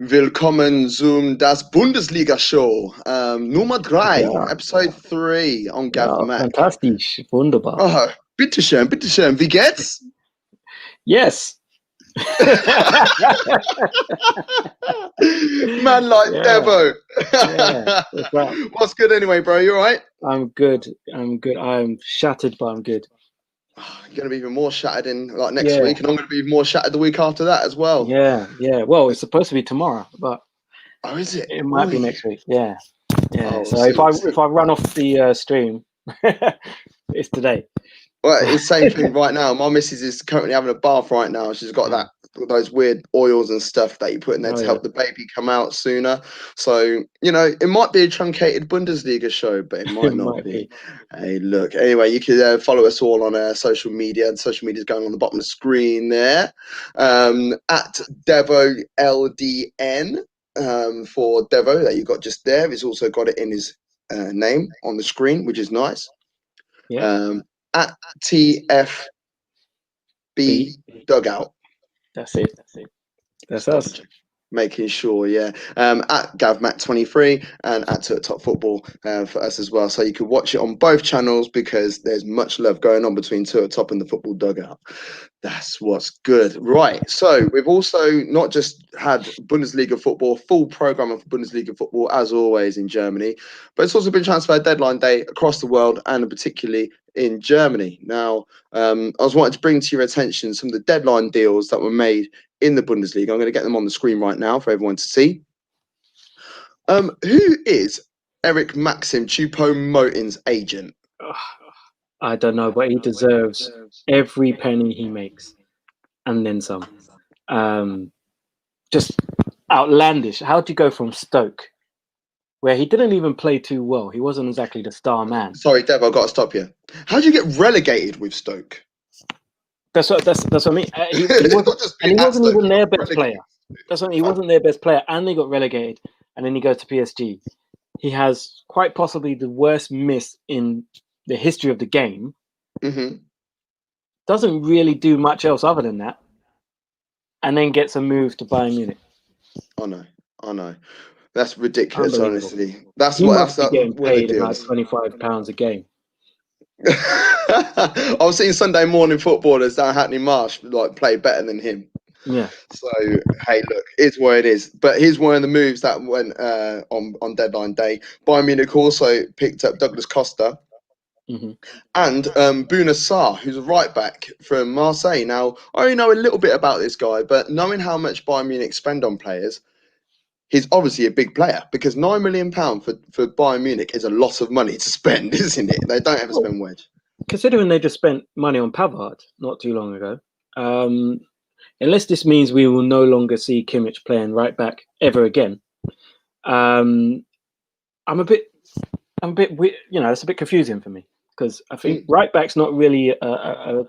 Willkommen zum Das Bundesliga-Show. Nummer 3, Ja, Episode 3 on Gav ja, Mac. fantastisch, wunderbar. Oh, bitteschön, bitteschön. Wie geht's? Yes. Man like Yeah, Devo. yeah. What's up? What's good anyway, bro? You alright? I'm good. I'm shattered, but I'm good. You're going to be even more shattered in next Yeah, week, and I'm going to be even more shattered the week after that as well. yeah. Well, it's supposed to be tomorrow, but Oh, is it? it might be Oi. next week. Yeah. Oh, So see, we'll see. if I run off the stream, it's today. Well, it's the same thing right now. My missus is currently having a bath right now. She's got those weird oils and stuff that you put in there Oh to yeah. help the baby come out sooner. So, it might be a truncated Bundesliga show, but it It might not might be. be. Hey, look. Anyway, you can follow us all on social media. And social media is going on the bottom of the screen there. At Devo LDN for Devo that you got just there. He's also got it in his name on the screen, which is nice. Yeah. At TFB Dugout. That's it. That's Just double us. check. Making sure, yeah. At GavMac23 and at Top Football for us as well. So you can watch it on both channels because there's much love going on between Top and the Football Dugout. That's what's good. Right. So we've also not just had Bundesliga football, full program of Bundesliga football, as always, in Germany, but it's also been transfer deadline day across the world and particularly in Germany. Now, I was wanting to bring to your attention some of the deadline deals that were made in the Bundesliga. I'm going to get them on the screen right now for everyone to see. Who is Eric Maxim Choupo-Moting's agent? I don't know, but he deserves every penny he makes, and then some. Just outlandish. How do you go from Stoke, where he didn't even play too well? He wasn't exactly the star man. Sorry, Dev, I've got to stop you. How do you get relegated with Stoke? That's what I mean. He wasn't even their best player. He wasn't their best player, and they got relegated. And then he goes to PSG. He has quite possibly the worst miss in the history of the game. Mm-hmm. Doesn't really do much else other than that, and then gets a move to Bayern Munich. I know. That's ridiculous, honestly. He must be getting paid about £25 a game. I was seeing Sunday morning footballers down Hackney Marsh play better than him. Yeah. So hey, look, it's where it is. But here's one of the moves that went on deadline day. Bayern Munich also picked up Douglas Costa and Bouna Sarr, who's a right back from Marseille. Now, I only know a little bit about this guy, but knowing how much Bayern Munich spend on players, he's obviously a big player because £9 million for Bayern Munich is a lot of money to spend, isn't it? They don't ever spend wedge. Considering they just spent money on Pavard not too long ago, unless this means we will no longer see Kimmich playing right back ever again, I'm a bit, it's a bit confusing for me because I think right back's not really a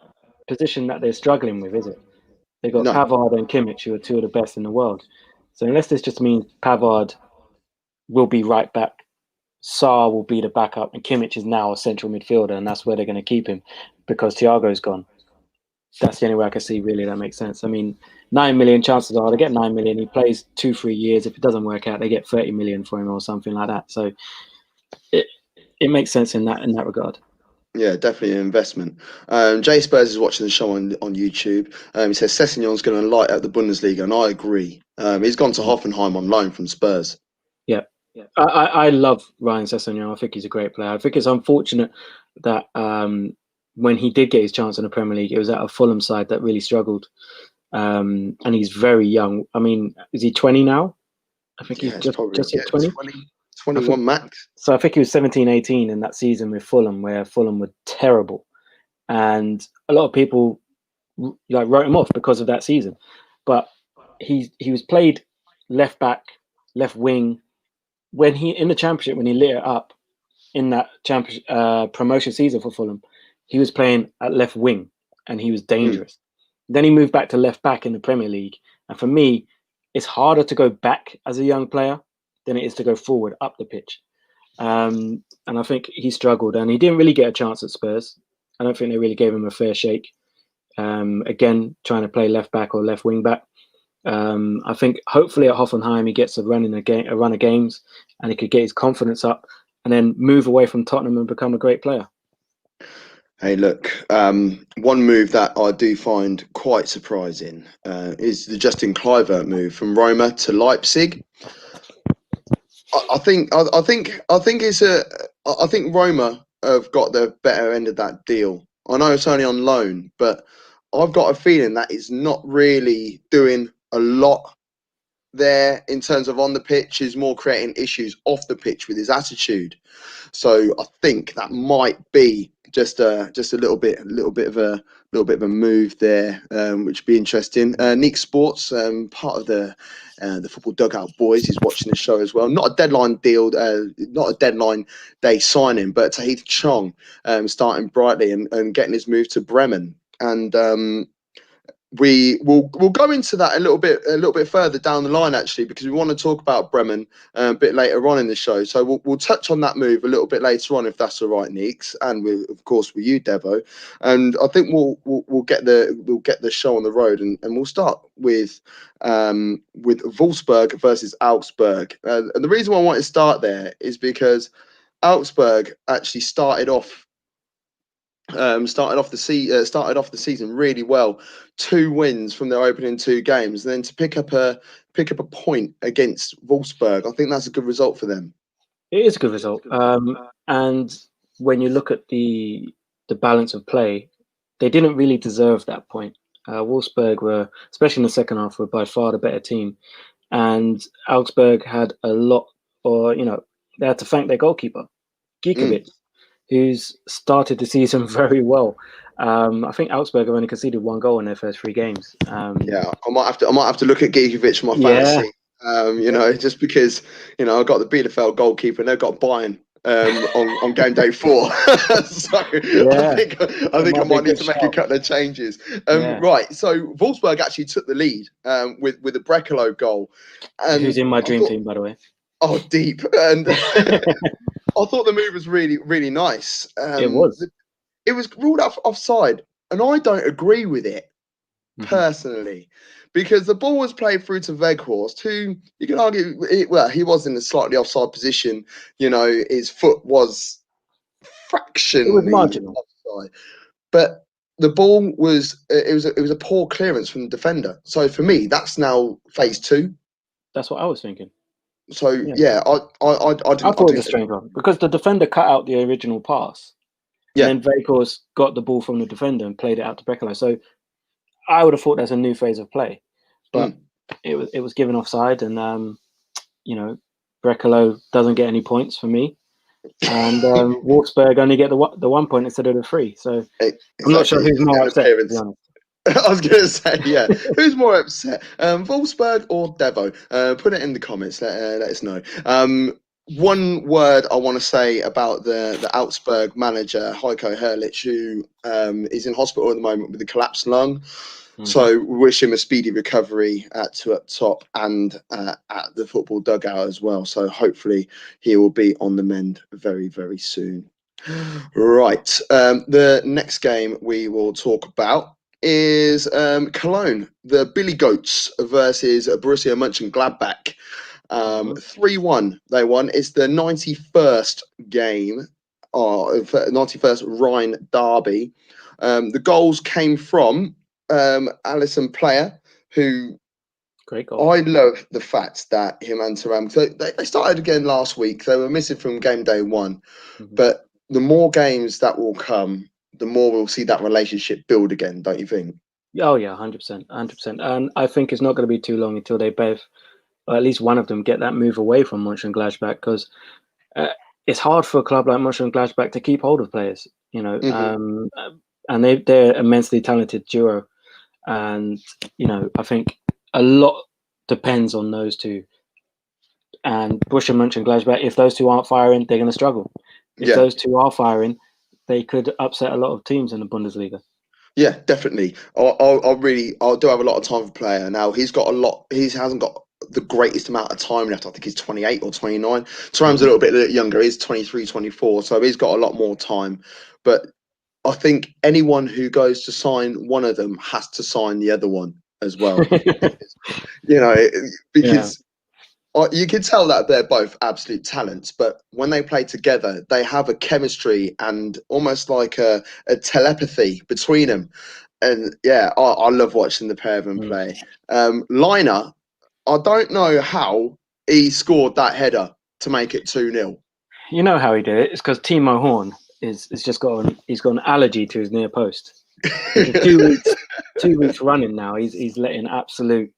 position that they're struggling with, is it? They've got Pavard and Kimmich, who are two of the best in the world. So unless this just means Pavard will be right back, Sarr will be the backup, and Kimmich is now a central midfielder, and that's where they're going to keep him because Thiago's gone. That's the only way I can see really that makes sense. I mean, 9 million chances are they get 9 million. He plays 2-3 years. If it doesn't work out, they get 30 million for him or something like that. So it makes sense in that regard. Yeah, definitely an investment. Jay Spurs is watching the show on YouTube. He says Sessegnon's going to light up the Bundesliga, and I agree. He's gone to Hoffenheim on loan from Spurs. Yeah. I love Ryan Sessegnon. I think he's a great player. I think it's unfortunate that when he did get his chance in the Premier League, it was at a Fulham side that really struggled. And he's very young. I mean, is he 20 now? I think he's just hit 20. 21 max. So I think he was 17, 18 in that season with Fulham, where Fulham were terrible. And a lot of people wrote him off because of that season. But he was played left back, left wing. When he in the Championship, when he lit it up in that championship promotion season for Fulham, he was playing at left wing and he was dangerous. Then he moved back to left back in the Premier League. And for me, it's harder to go back as a young player than it is to go forward up the pitch. And I think he struggled and he didn't really get a chance at Spurs. I don't think they really gave him a fair shake. Again, trying to play left back or left wing back. I think hopefully at Hoffenheim he gets a run of games, and he could get his confidence up, and then move away from Tottenham and become a great player. Hey, look, one move that I do find quite surprising is the Justin Kluivert move from Roma to Leipzig. I think Roma have got the better end of that deal. I know it's only on loan, but I've got a feeling that he's not really doing a lot there in terms of on the pitch. He's more creating issues off the pitch with his attitude. So I think that might be just a little bit of a move there, which would be interesting. Nick Sports, part of the football dugout boys, is watching the show as well. Not a deadline deal, not a deadline day signing, but Tahith Chong starting brightly and getting his move to Bremen. And we'll go into that a little bit further down the line, actually, because we want to talk about Bremen a bit later on in the show. So we'll touch on that move a little bit later on, if that's all right, Neeks, and of course with you, Devo. And I think we'll get the show on the road, and we'll start with Wolfsburg versus Augsburg. And the reason why I want to start there is because Augsburg actually started off the season really well. 2 wins from their opening 2 games, and then to pick up a point against Wolfsburg, I think that's a good result for them. It is a good result, and when you look at the balance of play, they didn't really deserve that point. Wolfsburg were, especially in the second half, were by far the better team, and Augsburg had a lot, or they had to thank their goalkeeper, Gikiewicz, who's started the season very well. I think Augsburg have only conceded 1 goal in their first 3 games. Yeah, I might have to look at Gikiewicz for my fantasy. Just because I've got the Bielefeld goalkeeper and they've got Bayern on game day 4. So I think I might need to make a couple of changes. Right, so Wolfsburg actually took the lead with a Brekalo goal. And who's in my dream team, by the way. Oh, deep. And I thought the move was really, really nice. It was. It was ruled out for offside, and I don't agree with it personally, because the ball was played through to Weghorst, who you can argue, he was in a slightly offside position. His foot was fractionally offside, but the ball was it was a poor clearance from the defender. So for me, that's now phase 2. That's what I was thinking. So I thought it was a strange one because the defender cut out the original pass. Yeah. And then Weghorst got the ball from the defender and played it out to Brekalo. So I would have thought that's a new phase of play, but it was given offside, and Brekalo doesn't get any points for me, and Wolfsburg only get the 1 point instead of the 3. So exactly. I'm not sure who's more upset, to be honest. I was going to say, yeah. Who's more upset, Wolfsburg or Devo? Put it in the comments. Let us know. One word I want to say about the Augsburg manager, Heiko Herrlich, who is in hospital at the moment with a collapsed lung. So we wish him a speedy recovery up top and at the football dugout as well. So hopefully he will be on the mend very, very soon. Right. The next game we will talk about is Cologne, the Billy Goats versus Borussia Mönchengladbach. 3-1 they won. It's the 91st game, or 91st Rhine derby. The goals came from Alisson Player, who great goal. I love the fact that him and Thuram, so they started again last week. They were missing from game day 1, but the more games that will come, the more we'll see that relationship build again, don't you think? Oh yeah, 100%, 100%. And I think it's not going to be too long until they both, or at least one of them, get that move away from Mönchengladbach, because it's hard for a club like Mönchengladbach to keep hold of players, and they're immensely talented duo, and I think a lot depends on those two. And Borussia Mönchengladbach, if those two aren't firing, they're going to struggle. If those two are firing, they could upset a lot of teams in the Bundesliga. Yeah, definitely. I do have a lot of time for Player now. He hasn't got the greatest amount of time left. I think he's 28 or 29. Thuram's a little bit younger. He's 23, 24. So he's got a lot more time. But I think anyone who goes to sign one of them has to sign the other one. as well. Because you can tell that they're both absolute talents, but when they play together, they have a chemistry and almost like a telepathy between them. And I love watching the pair of them play. Liner, I don't know how he scored that header to make it 2-0. You know how he did it? It's because Timo Horn is just he's got an allergy to his near post. 2 weeks running now. He's letting absolute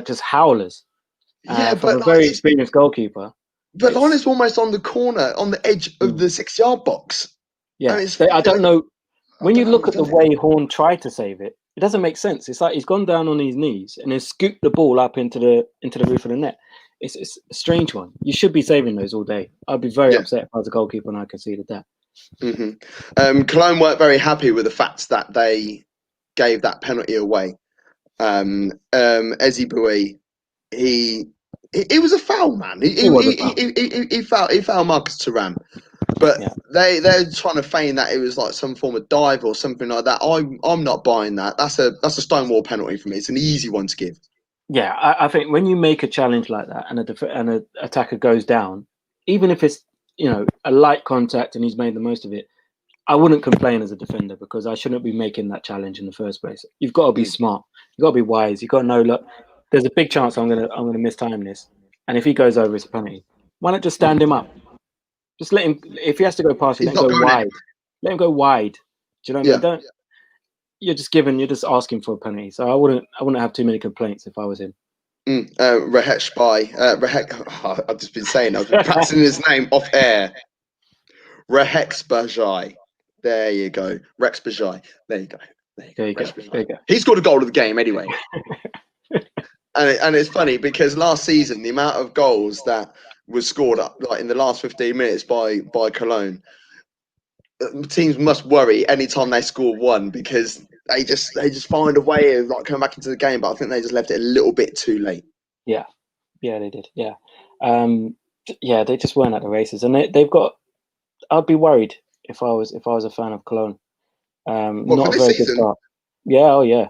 just howlers. From a very experienced goalkeeper. But Liner's almost on the corner, on the edge of the 6-yard box. Yeah, I don't know. When you look at the way Horn tried to save it, it doesn't make sense. It's like he's gone down on his knees and then scooped the ball up into the roof of the net. It's a strange one. You should be saving those all day. I'd be very upset if I was a goalkeeper and I conceded that. Cologne weren't very happy with the fact that they gave that penalty away. Ezi Boui, it was a foul, man. He fouled Marcus Thuram. But they're trying to feign that it was like some form of dive or something like that. I'm not buying that. That's a stonewall penalty for me. It's an easy one to give. Yeah, I think when you make a challenge like that and an attacker goes down, even if it's a light contact and he's made the most of it, I wouldn't complain as a defender because I shouldn't be making that challenge in the first place. You've got to be smart. You've got to be wise. You've got to know, look, there's a big chance I'm gonna mistime this, and if he goes over, it's a penalty. Why not just stand him up? Just let him. If he has to go past you, let him go wide. Let him go wide. Do you know what I mean? You're just asking for a penalty. So I wouldn't have too many complaints if I was him. I've just been saying, I've been practicing his name off air. Rehex Bajai. There you go. Rex Bajai. There you go. He scored a goal of the game anyway. and it's funny because last season, the amount of goals that was scored like in the last 15 minutes by Cologne, teams must worry anytime they score one because they just find a way of like coming back into the game. But I think they just left it a little bit too late. Yeah, they did. Yeah, they just weren't at the races, and they've got. I'd be worried if I was a fan of Cologne. Not a very good start. Yeah.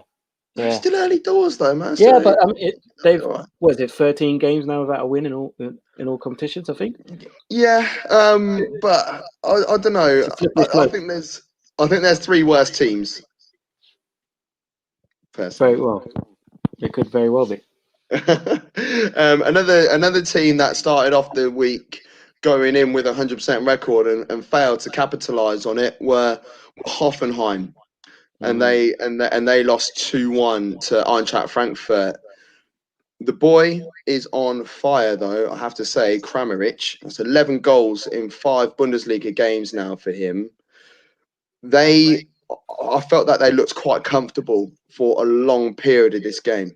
It's still early doors though, man. Yeah, but they've what is it, 13 games now without a win in all competitions, I think. Yeah, but I don't know. I think there's 3 worse teams. Personally. Very well. It could very well be. Another team that started off the week going in with a 100% record and failed to capitalise on it were Hoffenheim. And they lost 2-1 to Eintracht Frankfurt. The boy is on fire, though, I have to say, Kramaric. That's 11 goals in 5 Bundesliga games now for him. I felt that they looked quite comfortable for a long period of this game.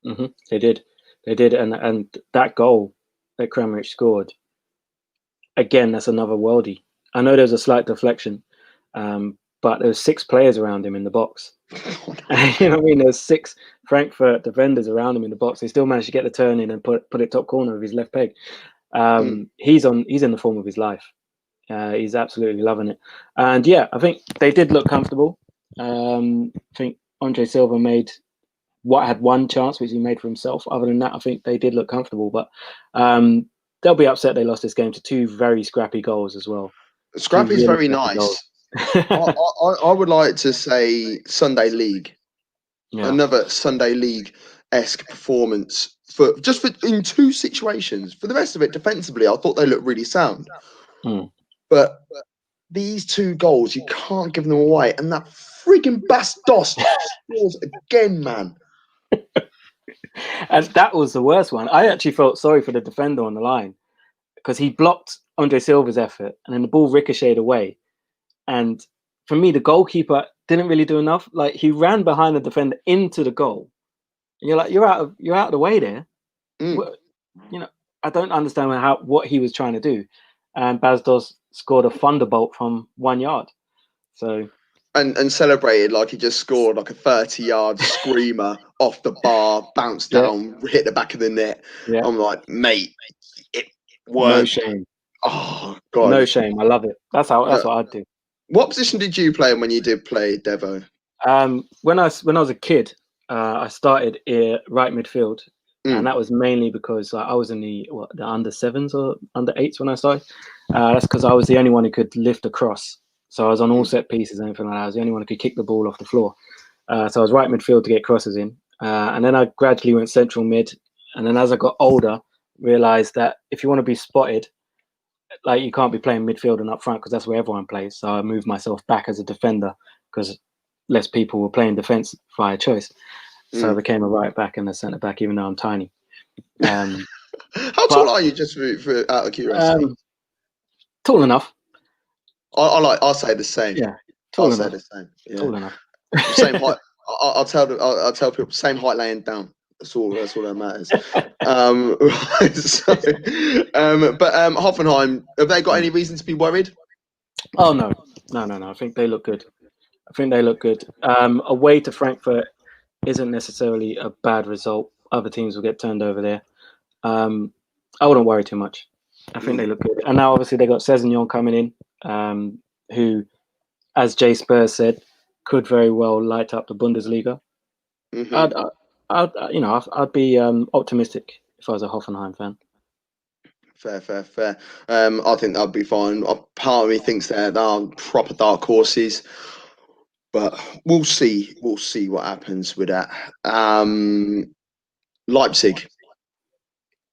Mm-hmm. They did, and that goal that Kramaric scored, again, that's another worldie. I know there's a slight deflection, but there's 6 players around him in the box. You know what I mean? There's 6 Frankfurt defenders around him in the box. They still managed to get the turn in and put it top corner of his left peg. He's in the form of his life. He's absolutely loving it. And yeah, I think they did look comfortable. I think Andre Silva had one chance, which he made for himself. Other than that, I think they did look comfortable. But they'll be upset they lost this game to 2 very scrappy goals as well. Scrappy's very nice. I would like to say Sunday League. Yeah. Another Sunday League-esque performance for in 2 situations. For the rest of it, defensively, I thought they looked really sound. But these 2 goals, you can't give them away. And that freaking Bastos scores again, man. And that was the worst one. I actually felt sorry for the defender on the line because he blocked Andre Silva's effort and then the ball ricocheted away. And for me, the goalkeeper didn't really do enough. Like, he ran behind the defender into the goal. And you're like, you're out of the way there. I don't understand what he was trying to do. And Bastos scored a thunderbolt from 1 yard. So and celebrated like he just scored like a 30-yard screamer off the bar, bounced down, hit the back of the net. Yeah. I'm like, mate, it worked. No shame. Oh God. No shame. I love it. That's what I'd do. What position did you play when you did play Devo? When I was a kid, I started right midfield, and Mm. that was mainly because I was in the under sevens or under eights when I started. That's because I was the only one who could lift a cross. So I was on all set pieces and anything like that. I was the only one who could kick the ball off the floor. So I was right midfield to get crosses in, and then I gradually went central mid. And then as I got older, realized that if you want to be spotted, like you can't be playing midfield and up front because that's where everyone plays. So I moved myself back as a defender because less people were playing defense via choice. So I became a right back and a centre back, even though I'm tiny. How But tall are you, just for out of curiosity? Tall enough. I'll say the same. Yeah, I'll tall say enough. the same. Yeah. Tall enough. Same height. I'll tell people same height laying down. That's all that matters. Right, so, but Hoffenheim, have they got any reason to be worried? Oh no. I think they look good. Away to Frankfurt isn't necessarily a bad result. Other teams will get turned over there. I wouldn't worry too much. I think they look good. And now obviously they got Sessegnon coming in, who, as Jay Spurs said, could very well light up the Bundesliga. Mm-hmm. I'd be optimistic if I was a Hoffenheim fan. Fair. I think that'd be fine. Part of me thinks they're proper dark horses, but we'll see. We'll see what happens with that. Leipzig.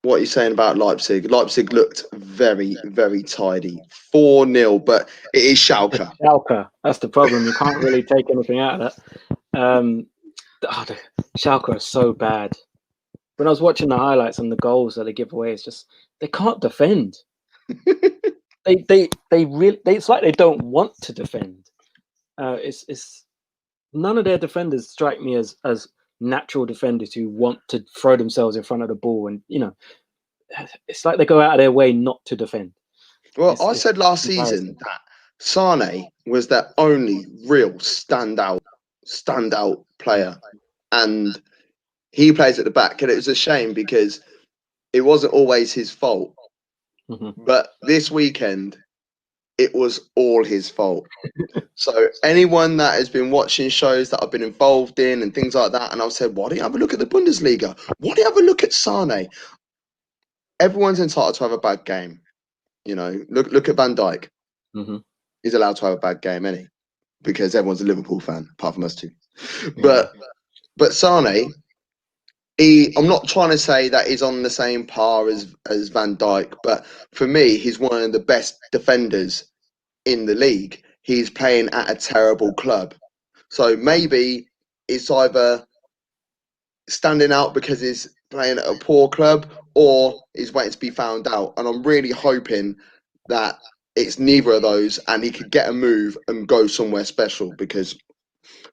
What are you saying about Leipzig? Leipzig looked very, very tidy. 4-0, but it is Schalke. Schalke, that's the problem. You can't really take anything out of that. The Schalke are so bad. When I was watching the highlights and the goals that they give away, it's just they can't defend. they really. It's like they don't want to defend. It's none of their defenders strike me as natural defenders who want to throw themselves in front of the ball, and it's like they go out of their way not to defend. Well, I said last season that Sane was their only real standout player, and he plays at the back, and it was a shame because it wasn't always his fault. Mm-hmm. But this weekend, it was all his fault. So anyone that has been watching shows that I've been involved in and things like that, and I've said, why don't you have a look at the Bundesliga? Why don't you have a look at Sane? Everyone's entitled to have a bad game. Look at Van Dijk. Mm-hmm. He's allowed to have a bad game, isn't he? Because everyone's a Liverpool fan, apart from us two. Yeah. But Sane, I'm not trying to say that he's on the same par as Van Dijk, but for me, he's one of the best defenders in the league. He's playing at a terrible club. So maybe it's either standing out because he's playing at a poor club or he's waiting to be found out. And I'm really hoping that it's neither of those and he could get a move and go somewhere special, because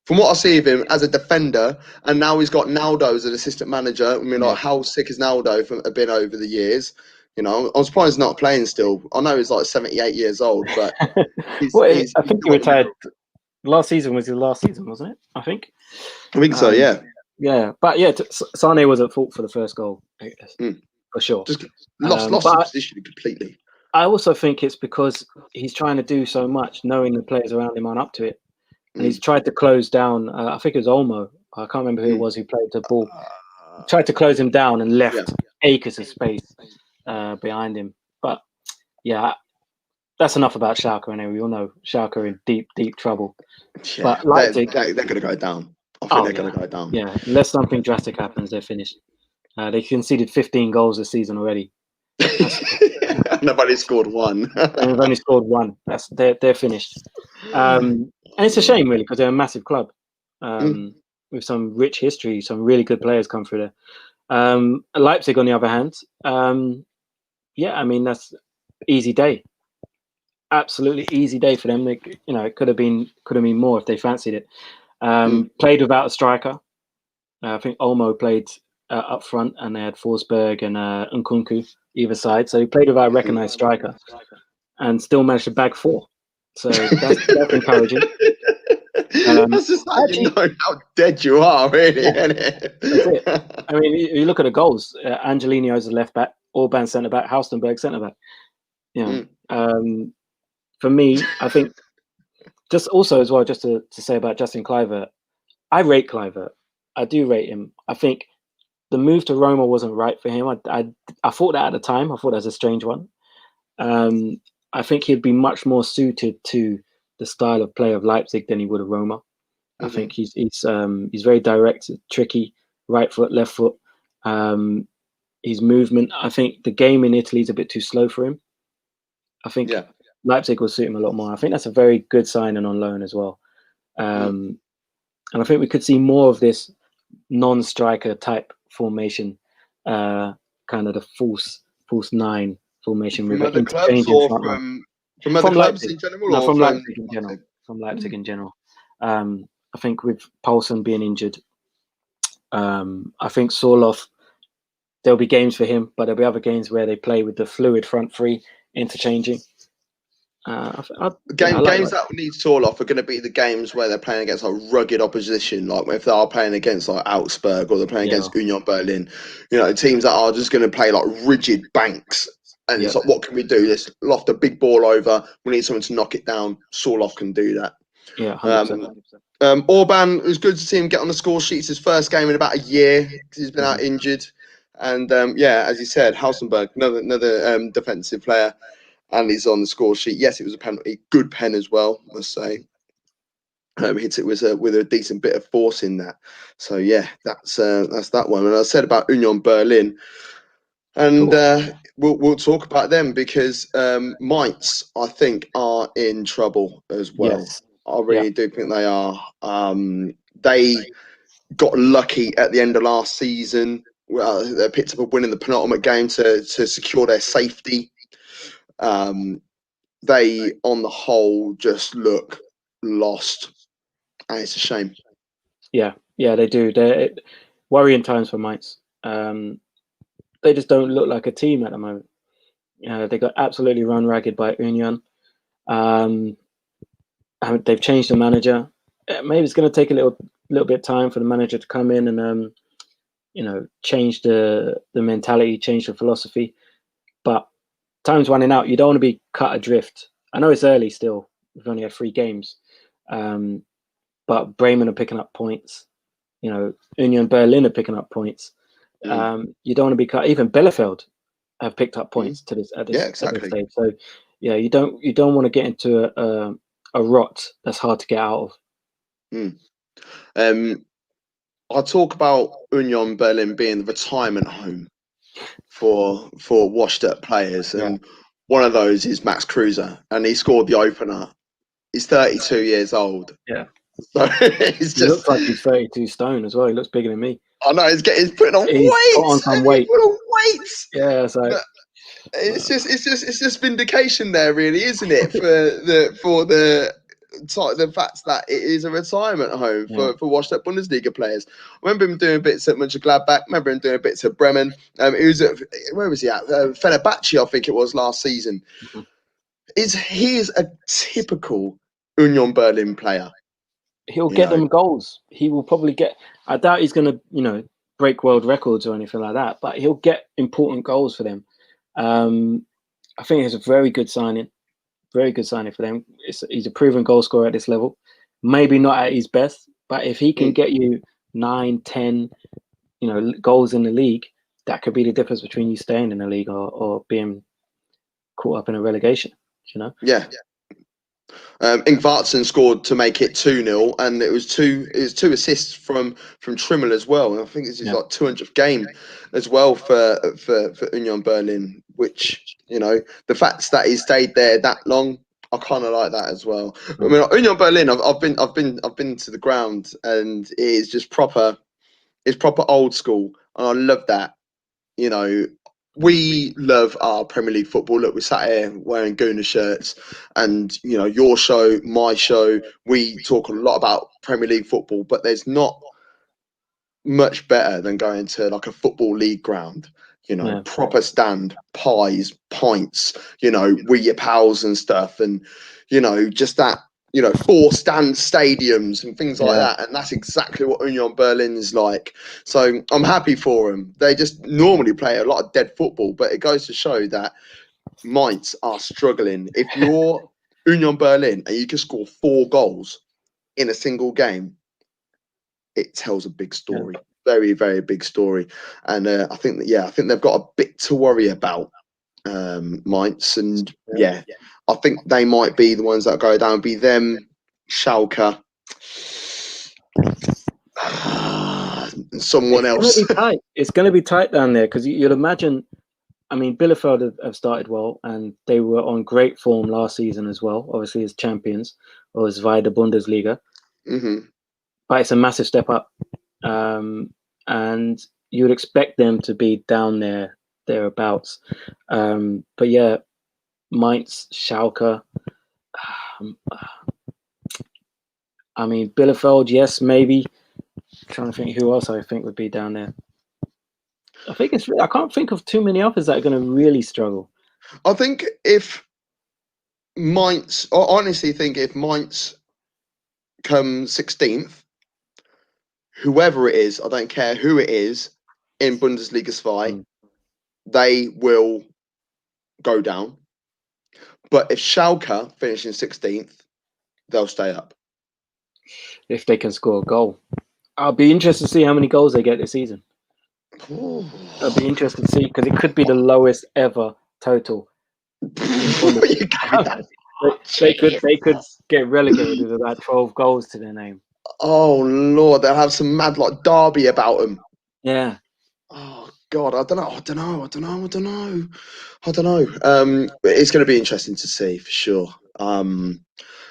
from what I see of him as a defender, and now he's got Naldo as an assistant manager. I mean, like, how sick has Naldo been over the years? I'm surprised he's not playing still. I know he's like 78 years old, but I think he retired. Last season was his last season, wasn't it? I think so, yeah. Yeah, but yeah, Sane was at fault for the first goal, for sure. Just lost the position completely. I also think it's because he's trying to do so much, knowing the players around him aren't up to it. And he's tried to close down, I think it was Olmo. I can't remember who it was who played the ball. Tried to close him down and left acres of space behind him. But yeah, that's enough about Schalke. Anyway, we all know Schalke are in deep, deep trouble. Yeah, but Leipzig, they're going to go down. I think they're going to go down. Yeah, unless something drastic happens, they're finished. They conceded 15 goals this season already. Nobody's scored one. And they've only scored one. They're finished. And it's a shame, really, because they're a massive club with some rich history. Some really good players come through there. Leipzig, on the other hand, I mean, that's easy day. Absolutely easy day for them. It could have been more if they fancied it. Played without a striker. I think Olmo played up front, and they had Forsberg and Nkunku either side. So he played without a recognised striker, and still managed to bag 4. So that's encouraging. That's just how you know how dead you are, really, isn't it? That's it. I mean, you look at the goals. Angelino's a left back, Orban centre back, Haustenberg centre back. For me, I think just also as well, just to say about Justin Kluivert, I rate Kluivert. I do rate him. I think the move to Roma wasn't right for him. I thought that at the time. I thought that was a strange one. I think he'd be much more suited to the style of play of Leipzig than he would of Roma. I think he's very direct, tricky, right foot, left foot. His movement. I think the game in Italy is a bit too slow for him. I think Leipzig will suit him a lot more. I think that's a very good signing on loan as well. And I think we could see more of this non-striker type formation, kind of the false nine formation from with other an clubs interchanging or front line. from other From clubs Leipzig. in general, No, or from from Leipzig in general. From Leipzig in general. I think with Poulsen being injured, I think Sorloth, there'll be games for him, but there'll be other games where they play with the fluid front three, interchanging. Games that need Sorloth are going to be the games where they're playing against like rugged opposition, like if they are playing against like Augsburg or they're playing against Union Berlin, teams that are just going to play like rigid banks. And it's like, what can we do? Let's loft a big ball over. We need someone to knock it down. Sorloth can do that. Yeah, 100%. Orban, it was good to see him get on the score sheets. His first game in about a year because he's been out injured. And as you said, Hausenberg, another defensive player. And he's on the score sheet. Yes, it was a penalty, good pen as well, I must say. Hit it with a decent bit of force in that. So yeah, that's that one. And I said about Union Berlin, and we'll talk about them because Mainz, I think, are in trouble as well. Yes. I really do think they are. They got lucky at the end of last season. Well, they picked up a win in the penultimate game to secure their safety. They, on the whole, just look lost, and it's a shame. Yeah, they do. They're worrying times for Mainz. They just don't look like a team at the moment. They got absolutely run ragged by Union. They've changed the manager. Maybe it's going to take a little bit of time for the manager to come in and change the mentality, change the philosophy. But time's running out. You don't want to be cut adrift. I know it's early still. We've only had 3 games. But Bremen are picking up points. Union Berlin are picking up points. You don't want to be cut. Even Bielefeld have picked up points at this stage. So you don't want to get into a rot that's hard to get out of. I talk about Union Berlin being the retirement home for washed-up players, and one of those is Max Kruse, and he scored the opener. He's 32 years old. Yeah. So he looks like he's 32 stone as well. He looks bigger than me. I know he's putting on weight. Put on some weight. Yeah, so it's just vindication there, really, isn't it? For the fact that it is a retirement home for washed-up Bundesliga players. I remember him doing bits at Mönchengladbach. Remember him doing bits at Bremen. He was at, where was he at? Fenerbahce, I think it was last season. He is a typical Union Berlin player. He'll get them goals. He will probably get. I doubt he's going to, break world records or anything like that. But he'll get important goals for them. I think it's a very good signing. Very good signing for them. He's a proven goal scorer at this level. Maybe not at his best, but if he can get you 9, 10, goals in the league, that could be the difference between you staying in the league or being caught up in a relegation. Yeah. Ingvartsen scored to make it 2-0, and it was two assists from Trimmel as well. And I think this is like 200th game as well for Union Berlin, which the fact that he stayed there that long, I kind of like that as well. I mean, Union Berlin, I've been to the ground, and it is just proper. It's proper old school, and I love that. We love our Premier League football. Look, we sat here wearing Gooner shirts, and your show, my show, we talk a lot about Premier League football, but there's not much better than going to like a football league ground. Proper stand, pies, pints, with your pals and stuff, and just that. 4 stand stadiums and things like that. And that's exactly what Union Berlin is like. So I'm happy for them. They just normally play a lot of dead football, but it goes to show that Mainz are struggling. If you're Union Berlin and you can score 4 goals in a single game, it tells a big Yeah. story, very, very big story. And I think they've got a bit to worry about, Mainz, and I think they might be the ones that go down. Be them, Schalke, someone else. It's going to be tight down there because you'll imagine. I mean, Bielefeld have started well, and they were on great form last season as well. Obviously, as champions, or as via the Bundesliga. Mm-hmm. But it's a massive step up, and you would expect them to be down there thereabouts. But yeah, Mainz, Schalke. I mean, Bielefeld, yes, maybe. I'm trying to think who else I think would be down there. I can't think of too many others that are going to really struggle. I think if Mainz, I honestly think if Mainz come 16th, whoever it is, I don't care who it is, in Bundesliga 2, they will go down. But if Schalke finish in 16th, they'll stay up. If they can score a goal. I'll be interested to see how many goals they get this season. I'll be interested to see because it could be the lowest ever total. They could get relegated with about 12 goals to their name. Oh Lord, they'll have some mad like derby about them. Yeah. Oh God, I don't know. It's going to be interesting to see for sure.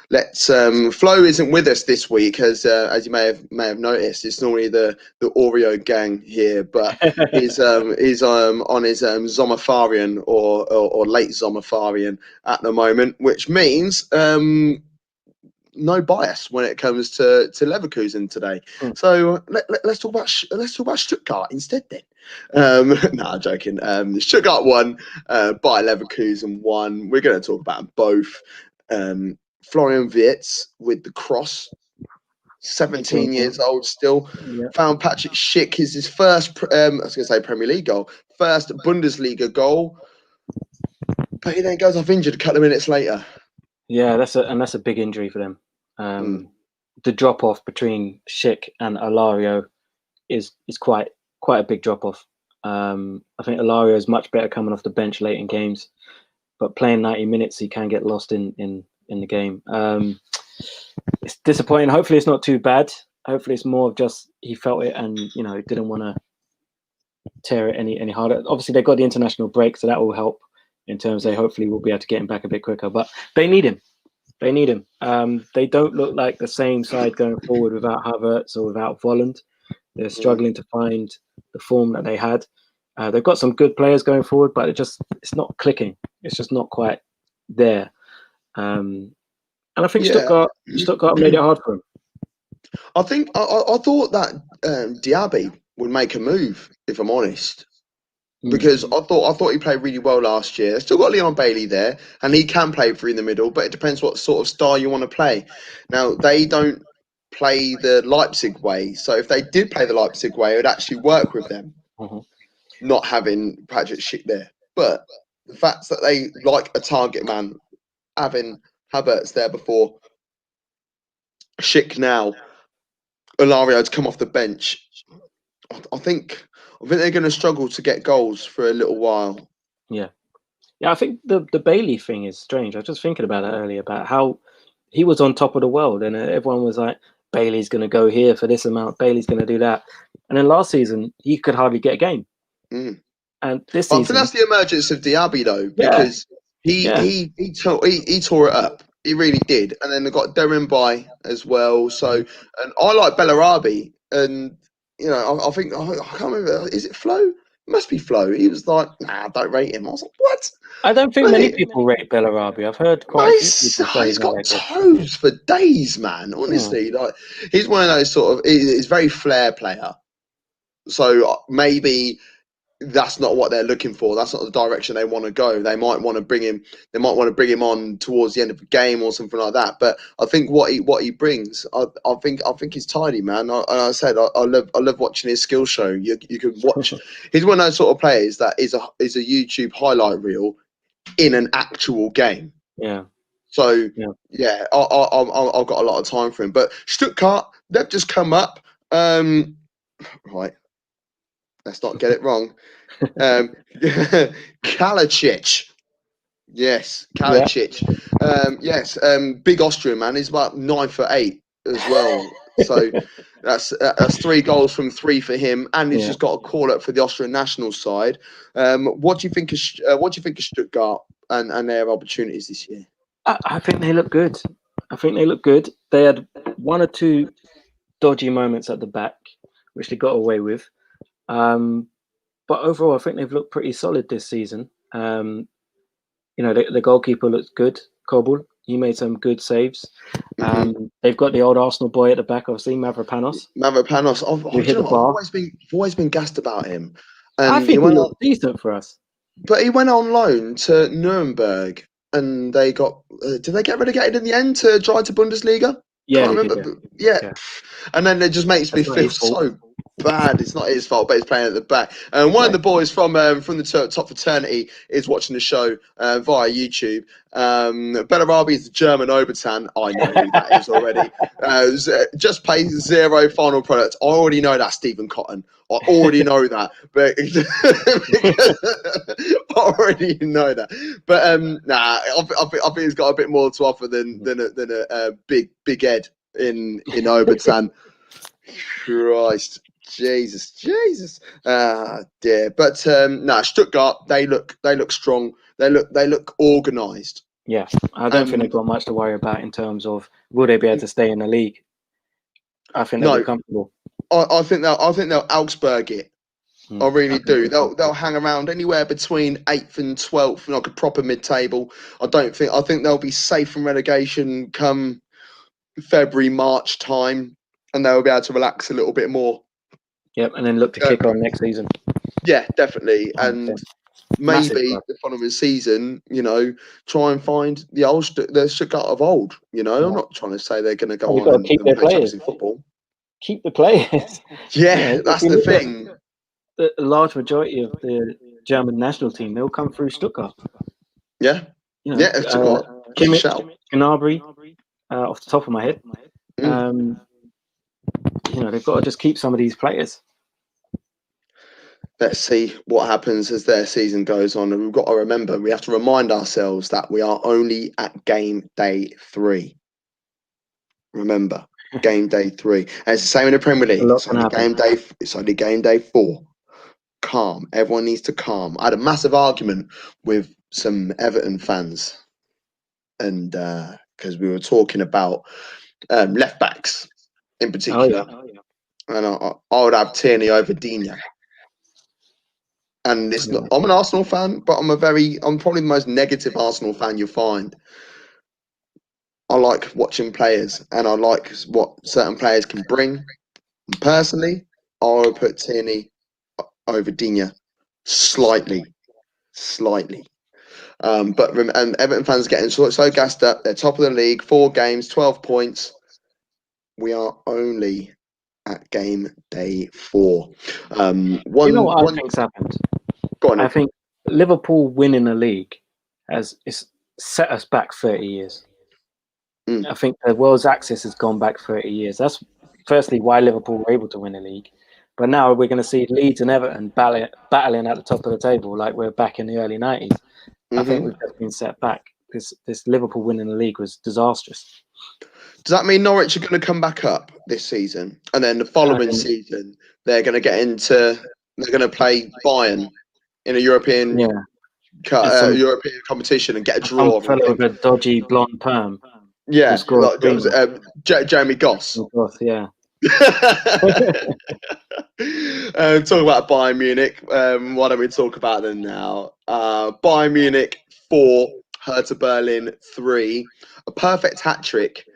Flo isn't with us this week, as you may have noticed. It's normally the Oreo gang here, but he's on his Zommafarian or late Zommafarian at the moment, which means no bias when it comes to Leverkusen today. So let's talk about Stuttgart instead then. No, I'm joking. Stuttgart won, by Leverkusen won. We're going to talk about them both. Florian Wirtz with the cross, 17 years old still. Yeah. Found Patrick Schick is his first, I was going to say Premier League goal, first Bundesliga goal. But he then goes off injured a couple of minutes later. Yeah, that's a big injury for them. The drop off between Schick and Alario is quite a big drop off. I think Alario is much better coming off the bench late in games, but playing 90 minutes he can get lost in the game. It's disappointing. Hopefully it's not too bad. Hopefully it's more of just he felt it and didn't want to tear it any harder. Obviously they got the international break, so that will help in terms they hopefully will be able to get him back a bit quicker. But they need him. They don't look like the same side going forward without Havertz or without Volland. They're struggling to find the form that they had. They've got some good players going forward, but it's not clicking. It's just not quite there. And I think Stuttgart made it hard for him. I think I thought that Diaby would make a move, if I'm honest, because I thought he played really well last year. Still got Leon Bailey there, and he can play through in the middle, but it depends what sort of style you want to play. Now they don't play the Leipzig way, so if they did play the Leipzig way, it would actually work with them, not having Patrick Schick there. But the fact that they like a target man, having Havertz there before Schick now, Alario to come off the bench, I think they're going to struggle to get goals for a little while. Yeah, I think the Bailey thing is strange. I was just thinking about it earlier about how he was on top of the world, and everyone was like, Bailey's going to go here for this amount, Bailey's going to do that. And then last season, he could hardly get a game. And this season, I think that's the emergence of Diaby though, because he tore it up. He really did. And then they got Darren By as well. So, and I like Bellarabi, and I think I can't remember. Is it Flo? It must be Flo. He was like, "Nah, don't rate him." I was like, "What?" I don't think many people rate Bellarabi. I've heard quite a few people say he's got toes for days, man. Honestly, like he's one of those sort of. He's a very flair player. So maybe that's not what they're looking for. That's not the direction they want to go. They might want to bring him. They might want to bring him on towards the end of the game or something like that. But I think what he brings, I think he's tidy, man. I said I love watching his skill show. You can watch. He's one of those sort of players that is a YouTube highlight reel in an actual game. Yeah. So I've got a lot of time for him. But Stuttgart, they've just come up. Right. Let's not get it wrong. Kalicic. Yes, Yeah, Kalicic. Yes, big Austrian man. He's about 9'8" as well. So that's 3 goals from 3 for him, and he's yeah. just got a call up for the Austrian national side. What do you think of Stuttgart and their opportunities this year? I think they look good. I think they look good. They had one or two dodgy moments at the back, which they got away with. But overall, I think they've looked pretty solid this season. The goalkeeper looks good, Kobul. He made some good saves. Mm-hmm. They've got the old Arsenal boy at the back, obviously, Mavropanos, Mavropanos. who Do hit you the know what? bar. I've always been gassed about him, I and think he looks decent for us. but he went on loan to Nuremberg, and they got. Did they get relegated in the end to try to Bundesliga? Yeah, Can't they remember. did. But yeah, Yeah. and then it just makes me That's not feel his fault. so bad. It's not his fault, but he's playing at the back. And one of the boys from the top fraternity is watching the show via YouTube. Bellarabi is the German Obertan. I know who that is already. Just pays 0 final product. I already know that Stephen Cotton. I already know that, but I already know that. But I think he's got a bit more to offer than a big Ed in Obertan. Christ, Jesus, dear. But Stuttgart, they look strong. They look organised. Yeah, I don't think they've got much to worry about in terms of will they be able to stay in the league. I think they'll be No, comfortable. I think they'll Augsburg it. I really do. They'll hang around anywhere between 8th and 12th, like a proper mid-table. I think they'll be safe from relegation come February, March time, and they'll be able to relax a little bit more. Yep, and then look to kick on next season. Yeah, definitely. 100%. And Massive maybe club. the following season, try and find the Stuttgart of old. I'm not trying to say they're going to go They've on got to keep and their play Champions players. League football. Keep the players. Yeah, If that's you the look at thing. the large majority of the German national team, they'll come through Stuttgart. Yeah, yeah, Stuttgart. That's a Kimmich, shout. Gnabry, off the top of my head. Mm. They've got to just keep some of these players. Let's see what happens as their season goes on. And we've got to remember, we have to remind ourselves that we are only at game day 3. Remember, game day 3. And it's the same in the Premier League. It's only game day 4. Calm. Everyone needs to calm. I had a massive argument with some Everton fans, and because we were talking about left backs in particular, and I would have Tierney over Digne. And it's not. I'm an Arsenal fan, but I'm probably the most negative Arsenal fan you'll find. I like watching players, and I like what certain players can bring. And personally, I would put Tierney over Digne slightly. And Everton fans are getting so gassed up. They're top of the league, 4 games, 12 points. We are only at game day 4. You know what I think's happened? Go on. I think Liverpool winning the league has set us back 30 years. I think the world's axis has gone back 30 years. That's firstly why Liverpool were able to win the league. But now we're going to see Leeds and Everton battling at the top of the table like we're back in the early 90s. I think we've just been set back. This Liverpool winning the league was disastrous. Does that mean Norwich are going to come back up this season, and then the following season they're going to play Bayern in a European European competition and get a draw? Some fellow with a dodgy blonde perm. Yeah, Jeremy Goss. Goss, yeah. Talking about Bayern Munich. Why don't we talk about them now? Bayern Munich 4, Hertha Berlin 3. A perfect hat trick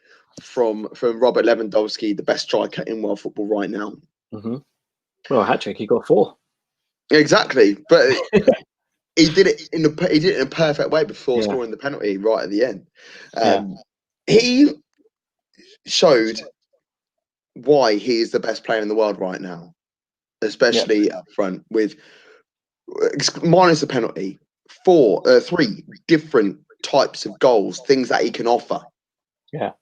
from Robert Lewandowski, the best striker in world football right now. Mm-hmm. Well, a hat trick, he got 4. Exactly, but he did it in a perfect way before scoring the penalty right at the end. He showed why he is the best player in the world right now, especially up front with minus the penalty. 3 different types of goals, things that he can offer. Yeah.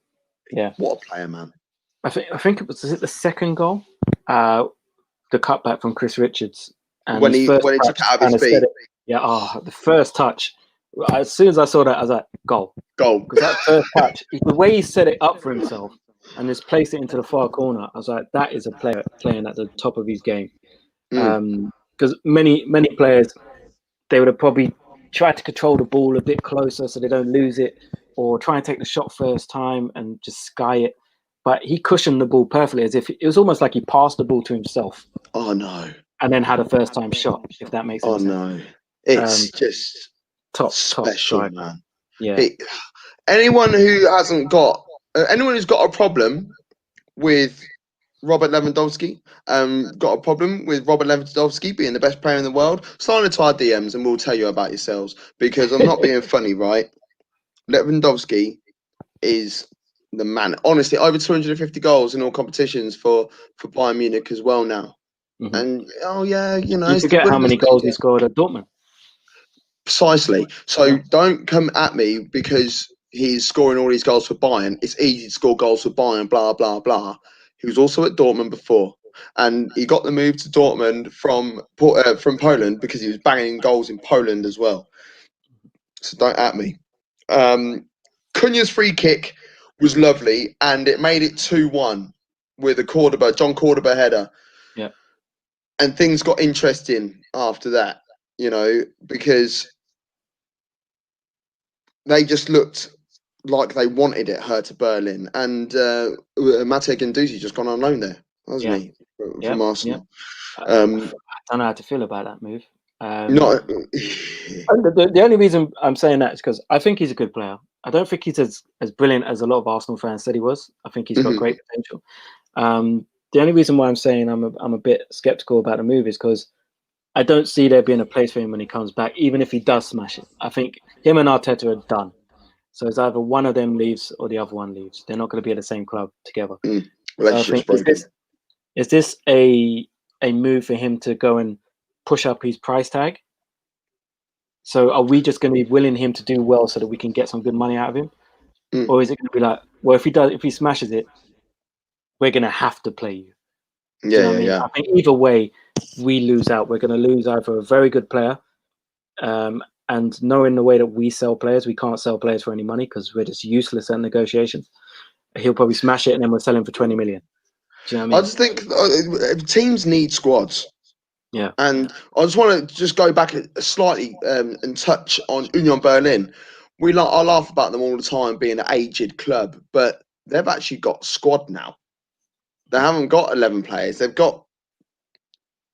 What a player, man! I think it was. Is it the second goal? the cutback from Chris Richards and when his he first took touch it out of kind his of feet. said it. Yeah, the first touch. As soon as I saw that, I was like, goal. Goal. Because that first touch, the way he set it up for himself and just placed it into the far corner, I was like, that is a player playing at the top of his game. Because many players, they would have probably tried to control the ball a bit closer so they don't lose it, or try and take the shot first time and just sky it. But he cushioned the ball perfectly, as if it was almost like he passed the ball to himself. Oh no! And then had a first time shot, if that makes any sense. No! It's just top special, striker. man. Yeah. Anyone who's got a problem with Robert Lewandowski, got a problem with Robert Lewandowski being the best player in the world, slide into our DMs and we'll tell you about yourselves. Because I'm not being funny, right? Lewandowski is the man. Honestly, over 250 goals in all competitions for Bayern Munich as well now. Mm-hmm. And you forget how many goals he scored at Dortmund. Precisely. So don't come at me because he's scoring all these goals for Bayern. It's easy to score goals for Bayern, blah, blah, blah. He was also at Dortmund before. And he got the move to Dortmund from Poland because he was banging goals in Poland as well. So don't at me. Cunha's free kick was lovely, and it made it 2-1 with a John Cordoba header. Yeah. And things got interesting after that, because they just looked like they wanted it, Hertha Berlin. And Matteo Guendouzi just gone on loan there, hasn't he, from Arsenal? I don't know how to feel about that move. The only reason I'm saying that is because I think he's a good player. I don't think he's as brilliant as a lot of Arsenal fans said he was. I think he's got great potential. The only reason why I'm saying I'm a bit skeptical about the move is because I don't see there being a place for him when he comes back, even if he does smash it. I think him and Arteta are done. So it's either one of them leaves or the other one leaves. They're not going to be at the same club together. So I think, is this a move for him to go and push up his price tag? So are we just going to be willing him to do well so that we can get some good money out of him? Or is it going to be like, well, if he smashes it, we're going to have to play you? Yeah, what I mean? I think either way, we lose out. We're going to lose either a very good player, and knowing the way that we sell players, we can't sell players for any money because we're just useless at negotiations. He'll probably smash it, and then we'll sell him for 20 million. Do you know what I mean? I just think teams need squads. Yeah. And I just want to just go back slightly and touch on Union Berlin. I laugh about them all the time being an aged club, but they've actually got squad now. They haven't got 11 players. They've got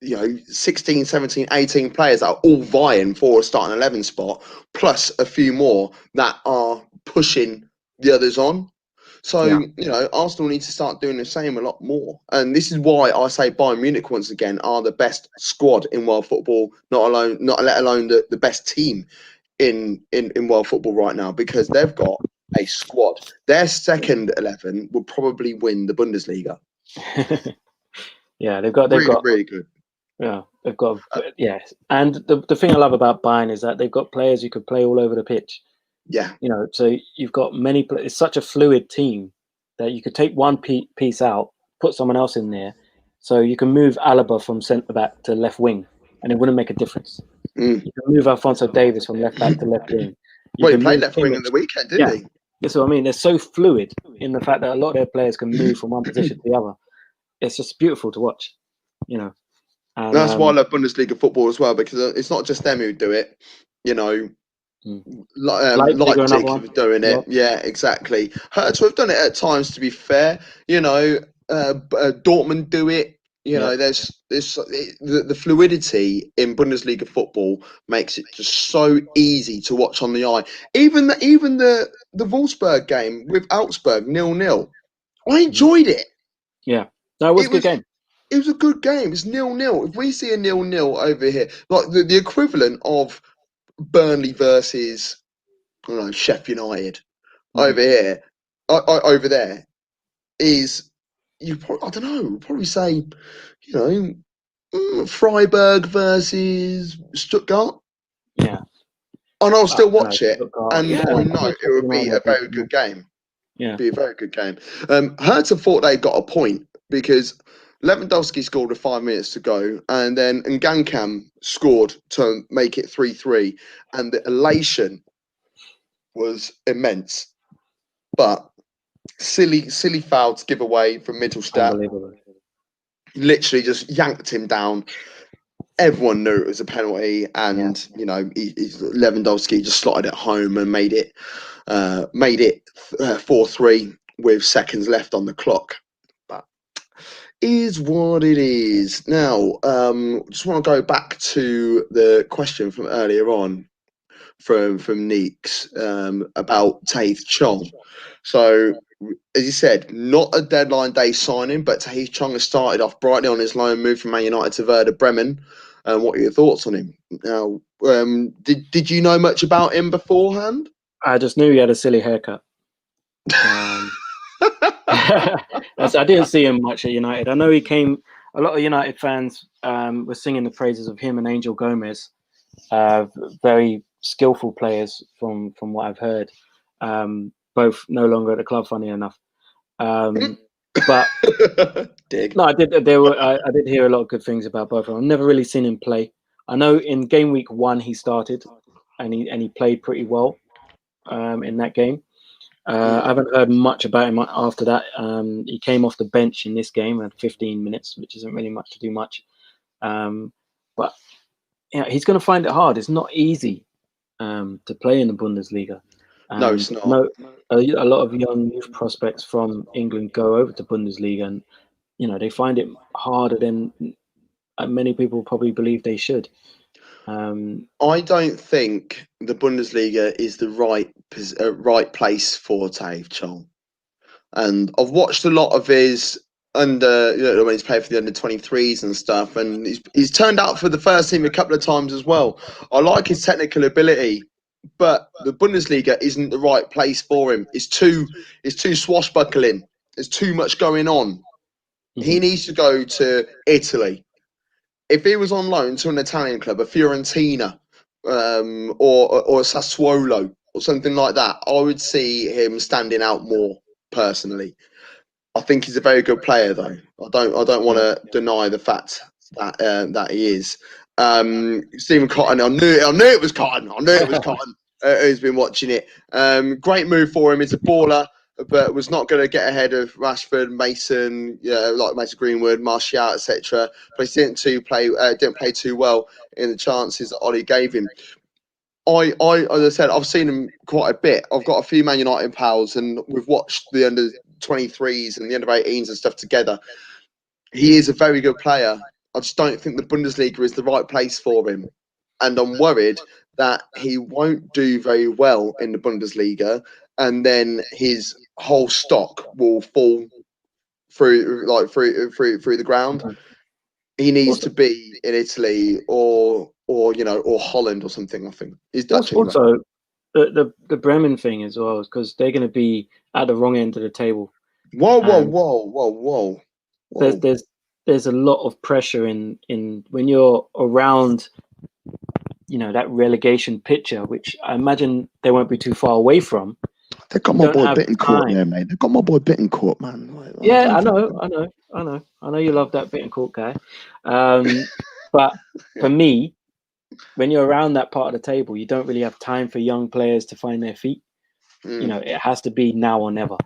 16, 17, 18 players that are all vying for a starting 11 spot, plus a few more that are pushing the others on. So, Arsenal need to start doing the same a lot more. And this is why I say Bayern Munich, once again, are the best squad in world football, not let alone the best team in world football right now, because they've got a squad. Their second 11 will probably win the Bundesliga. Yeah, they've got really good. Yeah, they've got and the thing I love about Bayern is that they've got players who could play all over the pitch. Yeah, so you've got many. It's such a fluid team that you could take one piece out, put someone else in there, so you can move Alaba from centre back to left wing, and it wouldn't make a difference. You can move Alphonso Davies from left back to left wing. He played left wing on the weekend, didn't he? That's what I mean. They're so fluid in the fact that a lot of their players can move from one position to the other. It's just beautiful to watch, And, that's why I love Bundesliga football as well, because it's not just them who do it. Leipzig was doing it. Yeah, exactly. Hertha have done it at times, to be fair. Dortmund do it. There's the fluidity in Bundesliga football makes it just so easy to watch on the eye. Even the Wolfsburg game with Augsburg 0-0, I enjoyed it. Yeah, that was a good game. It was a good game. It's 0-0. If we see a 0-0 over here, like the equivalent of Burnley versus Sheffield United over here, over there is probably say Freiburg versus Stuttgart. Yeah, and I'll still watch it, and I know it would be a very good game. Yeah, be a very good game. Hertha thought they got a point because Lewandowski scored with 5 minutes to go, and then Ngankam scored to make it 3-3, and the elation was immense. But silly foul to give away from Mittelstadt. Unbelievable. Literally just yanked him down. Everyone knew it was a penalty, and Lewandowski just slotted it home and made it 4-3 with seconds left on the clock. But is what it is. Now, just want to go back to the question from earlier on from Neeks about Taith Chong. So, as you said, not a deadline day signing, but Taith Chong has started off brightly on his loan move from Man United to Werder Bremen. What are your thoughts on him? Now, did you know much about him beforehand? I just knew he had a silly haircut. I didn't see him much at United. I know he came. A lot of United fans were singing the praises of him and Angel Gomez, very skillful players from what I've heard. Both no longer at the club, funny enough. But no, I did. I did hear a lot of good things about both of them. I've never really seen him play. I know in game week 1 he started, and he played pretty well in that game. I haven't heard much about him after that. He came off the bench in this game at 15 minutes, which isn't really much to do much. But he's going to find it hard. It's not easy to play in the Bundesliga. No, it's not. A lot of young youth prospects from England go over to Bundesliga, and they find it harder than many people probably believe they should. I don't think the Bundesliga is the right place for Taith Chong, and I've watched a lot of his when he's played for the under-23s and stuff, and he's turned out for the first team a couple of times as well. I like his technical ability, but the Bundesliga isn't the right place for him. It's too swashbuckling. There's too much going on. Mm-hmm. He needs to go to Italy. If he was on loan to an Italian club, a Fiorentina, or a Sassuolo or something like that, I would see him standing out more personally. I think he's a very good player, though. I don't want to deny the fact that he is. Stephen Cotton, I knew it was Cotton. Who's been watching it? Great move for him. He's a baller, but was not going to get ahead of Rashford, Mason, like Mason Greenwood, Martial, etc. But he didn't play too well in the chances that Ollie gave him. I, as I said, I've seen him quite a bit. I've got a few Man United pals, and we've watched the under-23s and the under-18s and stuff together. He is a very good player. I just don't think the Bundesliga is the right place for him, and I'm worried that he won't do very well in the Bundesliga, and then his whole stock will fall through the ground. He needs to be in Italy or Holland or something. I think he's Dutch. Also, the Bremen thing as well, because they're going to be at the wrong end of the table. Whoa! There's a lot of pressure in when you're around, that relegation picture, which I imagine they won't be too far away from. They got my boy Bittencourt there, mate. They got my boy Bittencourt, man. I know you love that Bittencourt guy. But for me, when you're around that part of the table, you don't really have time for young players to find their feet. It has to be now or never.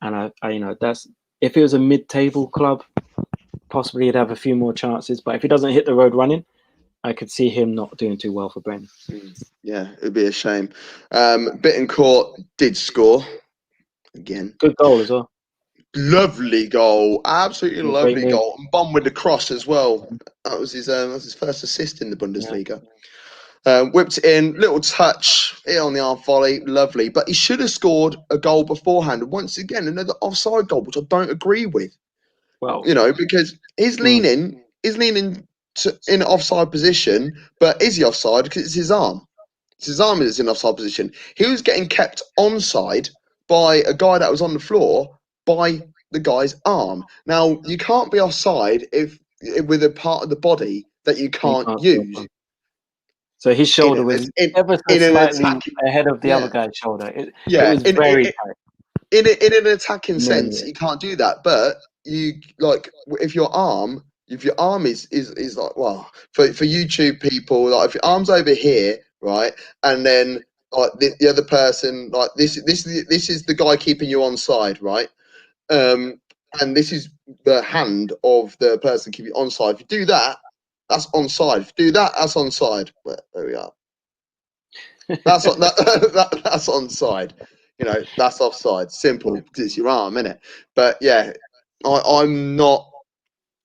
And that's if it was a mid-table club, possibly he'd have a few more chances. But if he doesn't hit the road running, I could see him not doing too well for Bremen. Yeah, it'd be a shame. Bittencourt did score again. Good goal as well. Lovely goal, absolutely lovely goal. And Bum with the cross as well. That was his first assist in the Bundesliga. Whipped it in, little touch, hit on the arm volley, lovely. But he should have scored a goal beforehand. And once again, another offside goal, which I don't agree with. Well, because he's leaning in an offside position, but is he offside? Because it's his arm. It's his arm is in offside position. He was getting kept onside by a guy that was on the floor by the guy's arm. Now, you can't be offside if with a part of the body that you can't use. So his shoulder was ever so slightly ahead of the other guy's shoulder. It was very tight. In an attacking sense, you can't do that. But you like if your arm is like, well, for YouTube people, like if your arm's over here, right, and then like the other person, like this is the guy keeping you on side, right, and this is the hand of the person keeping you on side. If you do that, that's onside. If you do that, that's onside. Well, there we are. That's that's onside. You know, that's offside. Simple. It's your arm, innit? But yeah, I'm not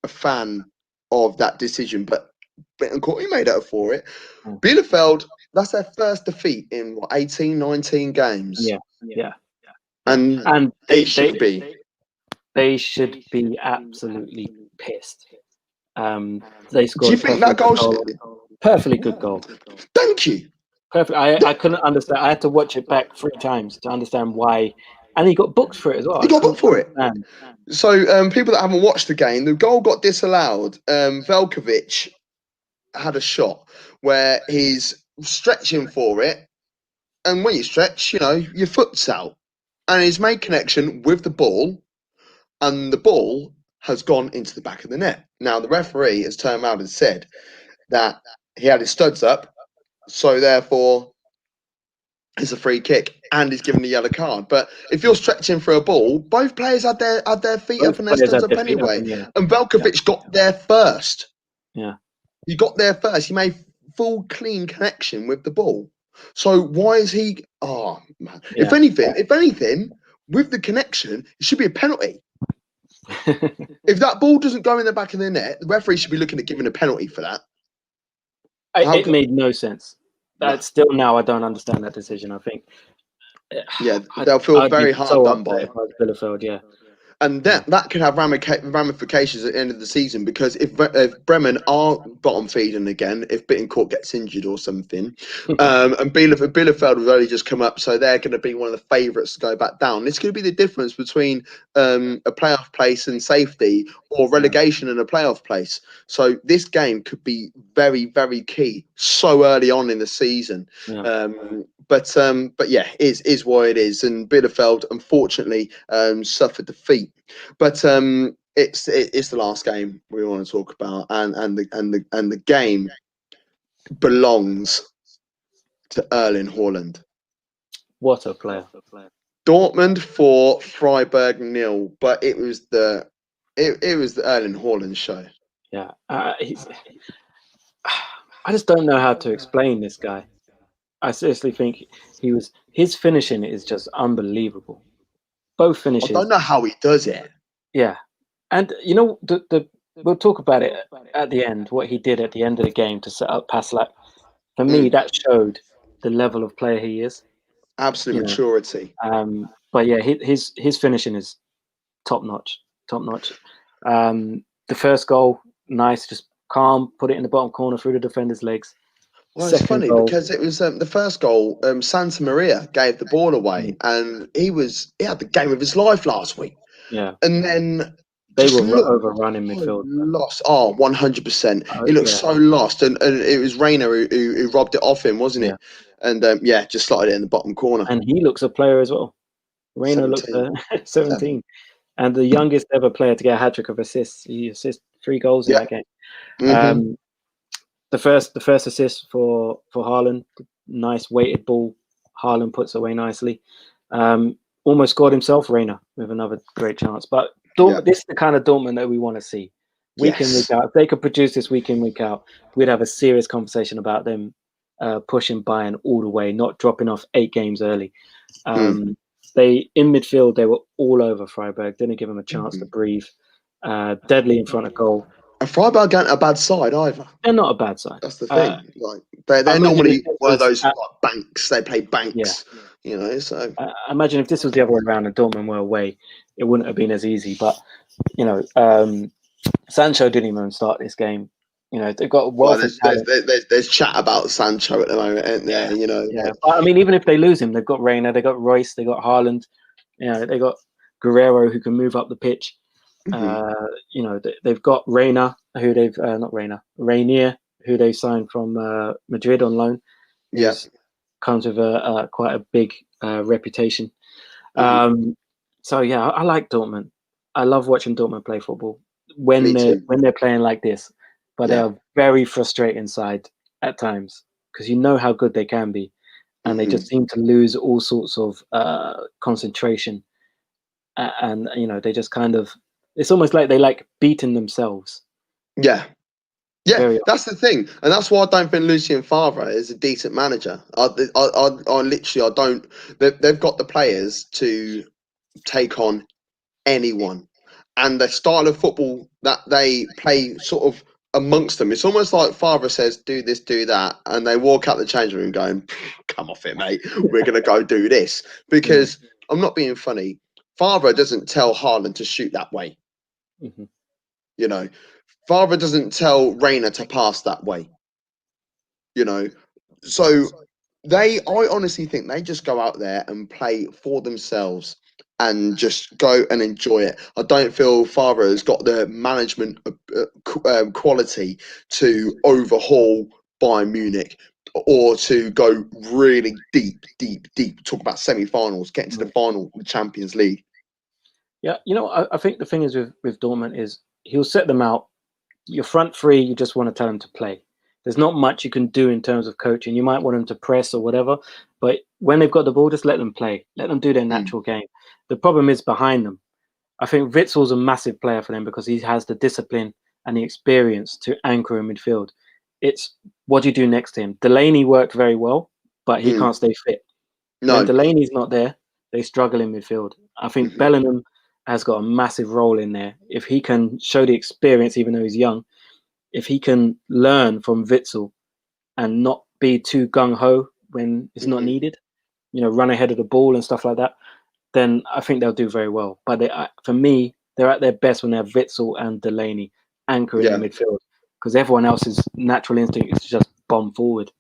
a fan of that decision. But Bittencourt, he made up for it. Bielefeld, that's their first defeat in what, 18, 19 games. Yeah. And they should be. They should be absolutely pissed. They scored. Do you think that goal? Perfectly good goal. Thank you. Perfect. I couldn't understand. I had to watch it back 3 times to understand why. And he got booked for it as well. He got booked for it. So people that haven't watched the game, the goal got disallowed. Velkovic had a shot where he's stretching for it, and when you stretch, you know, your foot's out, and he's made connection with the ball, and the ball has gone into the back of the net. Now the referee has turned around and said that he had his studs up, so therefore it's a free kick, and he's given the yellow card. But if you're stretching for a ball, both players had their feet up and their studs up anyway, and Velkovic got there first. Yeah, he got there first. He made full clean connection with the ball. So why is he? Oh man! Yeah. If anything, with the connection, it should be a penalty. If that ball doesn't go in the back of the net, the referee should be looking at giving a penalty for that. It made no sense. Still now, I don't understand that decision. I think. Yeah, they'll feel very hard done by it. Bielefeld, yeah. And that could have ramifications at the end of the season, because if Bremen are bottom feeding again, if Bittencourt gets injured or something, and Bielefeld have only just come up, so they're going to be one of the favourites to go back down. This could be the difference between a playoff place and safety, or relegation and a playoff place. So this game could be very, very key so early on in the season. Yeah. But yeah, is what it is, and Bielefeld unfortunately suffered defeat. But it's the last game we want to talk about, and the game belongs to Erling Haaland. What a player! Dortmund 4, Freiburg 0, but it was the Erling Haaland show. Yeah, I just don't know how to explain this guy. I seriously think his finishing is just unbelievable. Both finishes. I don't know how he does it. Yeah, and you know we'll talk about it at the end. What he did at the end of the game to set up Paslak. For me, that showed the level of player he is. Absolute maturity. But yeah, his finishing is top notch. The first goal, nice, just calm, put it in the bottom corner through the defender's legs. Well, it's funny because it was the first goal. Santa Maria gave the ball away, and he had the game of his life last week. Yeah, and then they were overrun in midfield. Lost. 100%. He looked so lost, and it was Reina who robbed it off him, wasn't it? And just slotted it in the bottom corner. And he looks a player as well. Reina looks 17, and the youngest ever player to get a hat trick of assists. He assisted 3 goals in that game. Mm-hmm. The first assist for Haaland, nice weighted ball. Haaland puts away nicely. Almost scored himself, Reina, with another great chance. But this is the kind of Dortmund that we want to see. Week in, week out. If they could produce this week in, week out, we'd have a serious conversation about them pushing Bayern all the way, not dropping off 8 games early. They in midfield, they were all over Freiburg, didn't give them a chance to breathe. Deadly in front of goal. And Freiburg aren't a bad side either. They're not a bad side. That's the thing. They're normally one of those banks. They play banks. Yeah. So I imagine if this was the other way around and Dortmund were away, it wouldn't have been as easy. But Sancho didn't even start this game. They've got there's chat about Sancho at the moment, isn't there? Yeah. But, I mean, even if they lose him, they've got Reina, they got Royce, they got Haaland. They got Guerrero who can move up the pitch. They've got Reina, who they've Rainier, who they signed from Madrid on loan. Yes, comes with quite a big reputation. So yeah, I like Dortmund. I love watching Dortmund play football Me too. when they're playing like this, but they Yeah. are very frustrating side at times because you know how good they can be, and they Hmm. just seem to lose all sorts of concentration, and they just kind of, it's almost like they like beating themselves Yeah. Yeah, very that's the thing, and that's why I don't think Lucien Favre is a decent manager. I literally, I don't. They've got the players to take on anyone, and the style of football that they play, sort of amongst them, it's almost like Favre says, "Do this, do that," and they walk out the changing room going, "Come off it, mate. We're gonna go do this." often. Because I'm not being funny. Favre doesn't tell Haaland to shoot that way. Yeah. Hmm. You know, Favre doesn't tell Rayner to pass that way. You know, so I honestly think they just go out there and play for themselves and just go and enjoy it. I don't feel Favre has got the management quality to overhaul Bayern Munich or to go really deep, deep, deep. Talk about semi-finals, getting to the final of the Champions League. Yeah, I think the thing is with Dortmund is he'll set them out. Your front three, you just want to tell them to play. There's not much you can do in terms of coaching. You might want them to press or whatever, but when they've got the ball, just let them play. Let them do their Mm, natural game. The problem is behind them. I think Witzel's a massive player for them because he has the discipline and the experience to anchor in midfield. It's what do you do next to him? Delaney worked very well, but he mm, can't stay fit. When no. Delaney's not there, they struggle in midfield. I think Hmm. Bellingham has got a massive role in there. If he can show the experience, even though he's young, if he can learn from Witzel and not be too gung ho when it's not Hmm. needed, run ahead of the ball and stuff like that, then I think they'll do very well. But for me, they're at their best when they have Witzel and Delaney anchoring in Yeah. midfield because everyone else's natural instinct is to just bomb forward.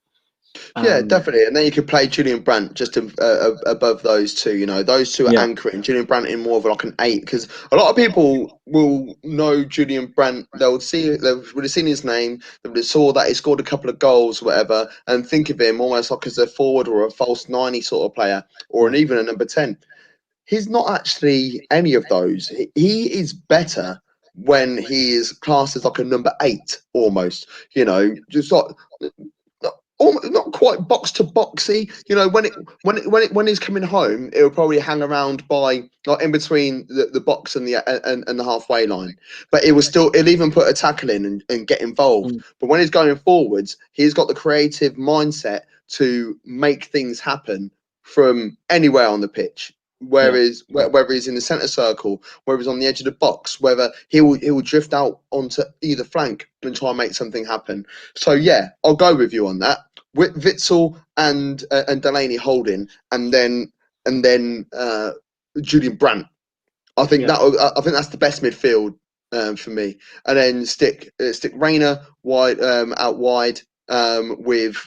Yeah, Um, definitely. And then you could play Julian Brandt just above those two. You know, those two are yeah, anchoring. Julian Brandt in more of like an eight, because a lot of people will know Julian Brandt. They would have seen his name. They would have saw that he scored a couple of goals, or whatever, and think of him almost like as a forward or a false 90 sort of player, or yeah, an even a number 10. He's not actually any of those. He is better when he is classed as like a number 8 almost. You know, just like not quite box to boxy. You know, when he's coming home, it'll probably hang around by like in between the box and the halfway line. But it'll even put a tackle in and get involved. mm, But when he's going forwards, he's got the creative mindset to make things happen from anywhere on the pitch. yeah. Whether he's in the centre circle, whether he's on the edge of the box, whether he will drift out onto either flank and try and make something happen. So yeah, I'll go with you on that. Witzel and Delaney holding, and then Julian Brandt. Yeah. I think that's the best midfield for me. And then stick Rayner wide out wide with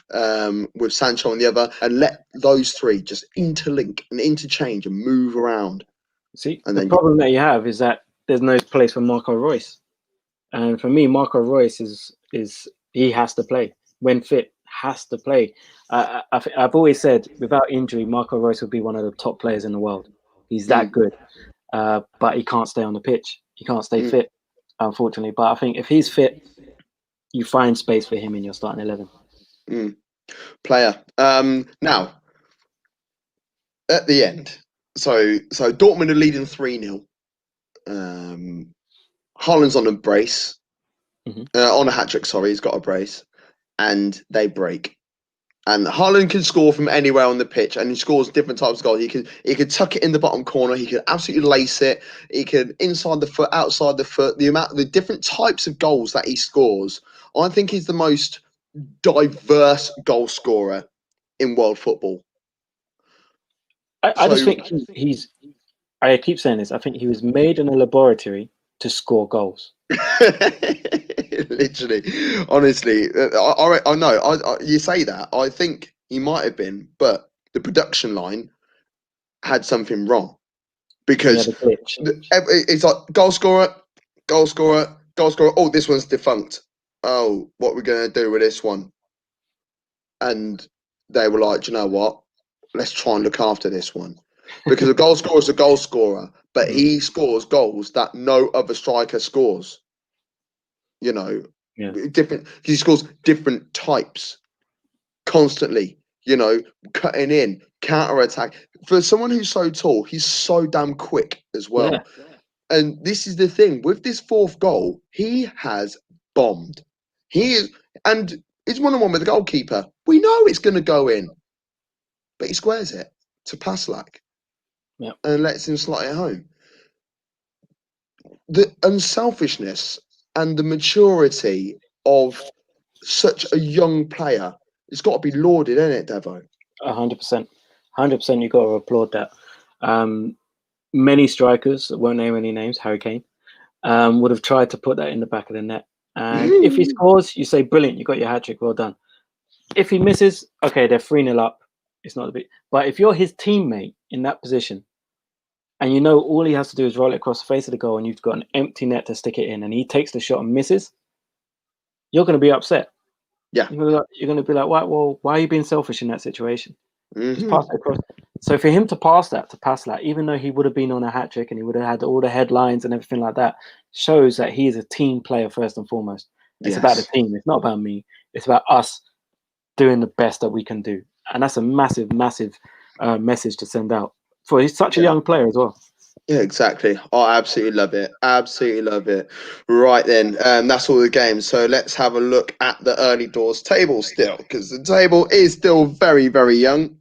Sancho on the other, and let those three just interlink and interchange and move around. See, And the then problem that you have is that there's no place for Marco Royce, and for me, Marco Royce is he has to play when fit, has to play. I've always said without injury, Marco Royce would be one of the top players in the world. He's that mm, good, but he can't stay on the pitch. He can't stay mm, fit, unfortunately. But I think if he's fit, you find space for him in your starting 11. mm, player. Now at the end, so Dortmund are leading 3-0. Haaland's on a brace, Hmm. on a hat trick. Sorry, he's got a brace, and they break. And Haaland can score from anywhere on the pitch, and he scores different types of goals. He could tuck it in the bottom corner. He could absolutely lace it. He could inside the foot, outside the foot. The different types of goals that he scores, I think he's the most diverse goal scorer in world football. I just So think he's. I keep saying this. I think he was made in a laboratory to score goals. literally, honestly, I know. You say that. I think he might have been, but the production line had something wrong He had because a glitch. it's like goal scorer, goal scorer, goal scorer. Oh, this one's defunct. Oh, what are we gonna do with this one? And they were like, "Do you know what? Let's try and look after this one." Because a goal scorer is a goal scorer, but he scores goals that no other striker scores. You know, different. He scores different types constantly. You know, cutting in, counter attack. For someone who's so tall, he's so damn quick as well. Yeah. And this is the thing with this fourth goal, he has bombed. He is, and it's 1-on-1 with the goalkeeper. We know it's going to go in, but he squares it to Paslak and lets him slot it home. The unselfishness and the maturity of such a young player, it's got to be lauded, isn't it, Devo? 100%. 100%. You've got to applaud that. Many strikers, won't name any names, Harry Kane, would have tried to put that in the back of the net. And if he scores, you say, brilliant, you got your hat trick, well done. If he misses, okay, they're 3-0 up. It's not a big. But if you're his teammate in that position, and you know all he has to do is roll it across the face of the goal, and you've got an empty net to stick it in, and he takes the shot and misses, you're going to be upset. Yeah. You're going to be like, why are you being selfish in that situation? Just pass it across. So for him to pass that to Paslak, even though he would have been on a hat trick and he would have had all the headlines and everything like that, shows that he is a team player first and foremost. It's about the team. It's not about me. It's about us doing the best that we can do. And that's a massive, massive message to send out for he's such a young player as well. Yeah, exactly. I absolutely love it. Absolutely love it. Right then, that's all the games. So let's have a look at the early doors table still, because the table is still very, very young.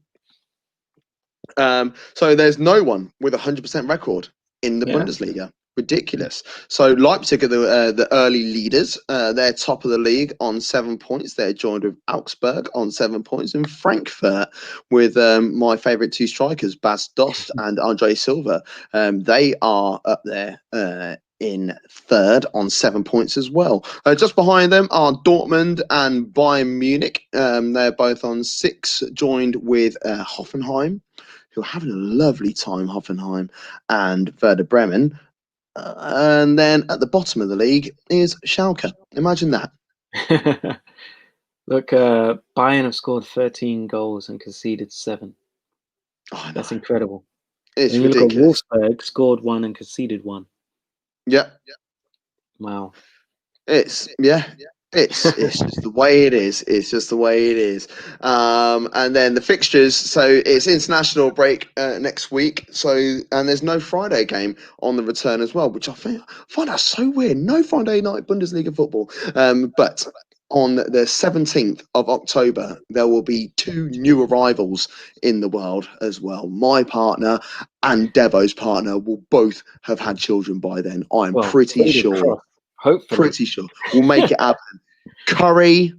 So there's no one with a 100% record in the Bundesliga. Ridiculous. So Leipzig are the early leaders. They're top of the league on 7 points. They're joined with Augsburg on 7 points, and Frankfurt with my favourite two strikers, Bas Dost and Andre Silva. They are up there in third on 7 points as well. Just behind them are Dortmund and Bayern Munich. They're both on 6, joined with Hoffenheim, who are having a lovely time, Hoffenheim, and Werder Bremen. And then at the bottom of the league is Schalke. Imagine that. Look, Bayern have scored 13 goals and conceded 7. Oh, that's incredible. It's and you ridiculous. Look at Wolfsburg, scored 1 and conceded 1. Yeah. Wow. It's just the way it is. It's just the way it is. And then the fixtures. So it's international break next week. So and there's no Friday game on the return as well, which I find that so weird. No Friday night Bundesliga football. But on the 17th of October, there will be 2 new arrivals in the world as well. My partner and Devo's partner will both have had children by then. I'm pretty sure. Hopefully. Pretty sure we'll make it happen. Curry,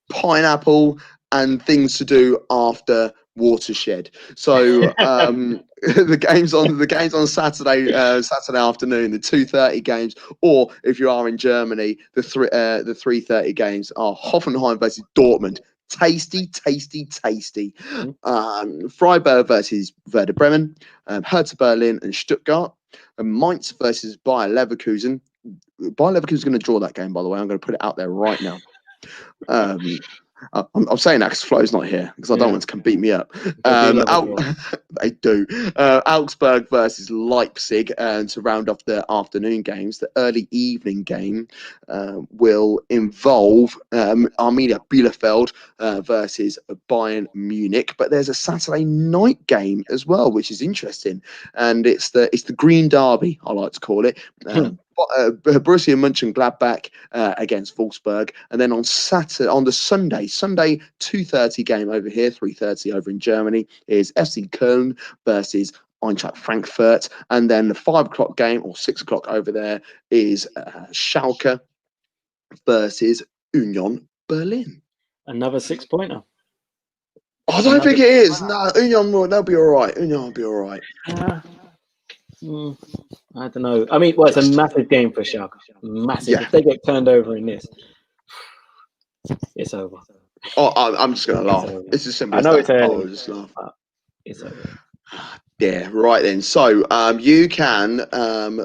pineapple, and things to do after Watershed. So the games on Saturday afternoon, the 2:30 games, or if you are in Germany, the 3:30 games are Hoffenheim versus Dortmund. Tasty. Freiburg versus Werder Bremen, Hertha Berlin and Stuttgart, and Mainz versus Bayer Leverkusen. Bayer Leverkusen is going to draw that game, by the way. I'm going to put it out there right now. I'm saying that because Flo's not here, because I don't want to come beat me up. They do. Augsburg versus Leipzig, and to round off the afternoon games, the early evening game will involve Arminia Bielefeld versus Bayern Munich. But there's a Saturday night game as well, which is interesting, and it's the Green Derby, I like to call it. Borussia Mönchengladbach against Wolfsburg, and then on the Sunday 2:30 game over here, 3:30 over in Germany, is FC Köln versus Eintracht Frankfurt, and then the 5 o'clock game or 6 o'clock over there is Schalke versus Union Berlin. Another 6-pointer. I don't think it is. No, Union they'll be all right. Union will be all right. I don't know. I mean, it's a massive game for Schalke. Massive. Yeah. If they get turned over in this, it's over. Oh, I'm just going to laugh. It's as simple as that. It's early. I'll just laugh. It's over. Yeah, right then. So you can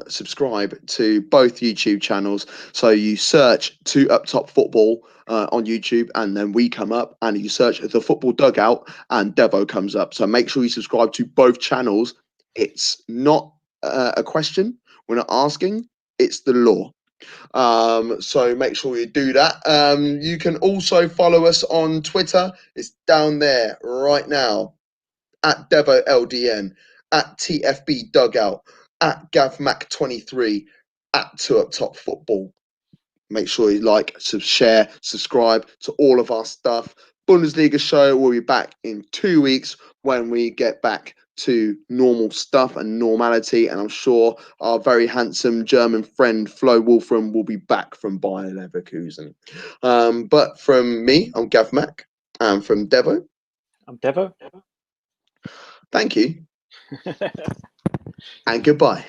subscribe to both YouTube channels. So you search to Up Top Football on YouTube, and then we come up, and you search the Football Dugout, and Devo comes up. So make sure you subscribe to both channels. It's not a question. We're not asking. It's the law. So make sure you do that. You can also follow us on Twitter. It's down there right now at DevoLDN, at TFB Dugout, at GavMac23, at Two Up Top Football. Make sure you like, share, subscribe to all of our stuff. Bundesliga show will be back in 2 weeks when we get back to normal stuff and normality. And I'm sure our very handsome German friend Flo Wolfram will be back from Bayer Leverkusen. But from me, I'm Gav Mac. And from Devo, I'm Devo. thank you and goodbye.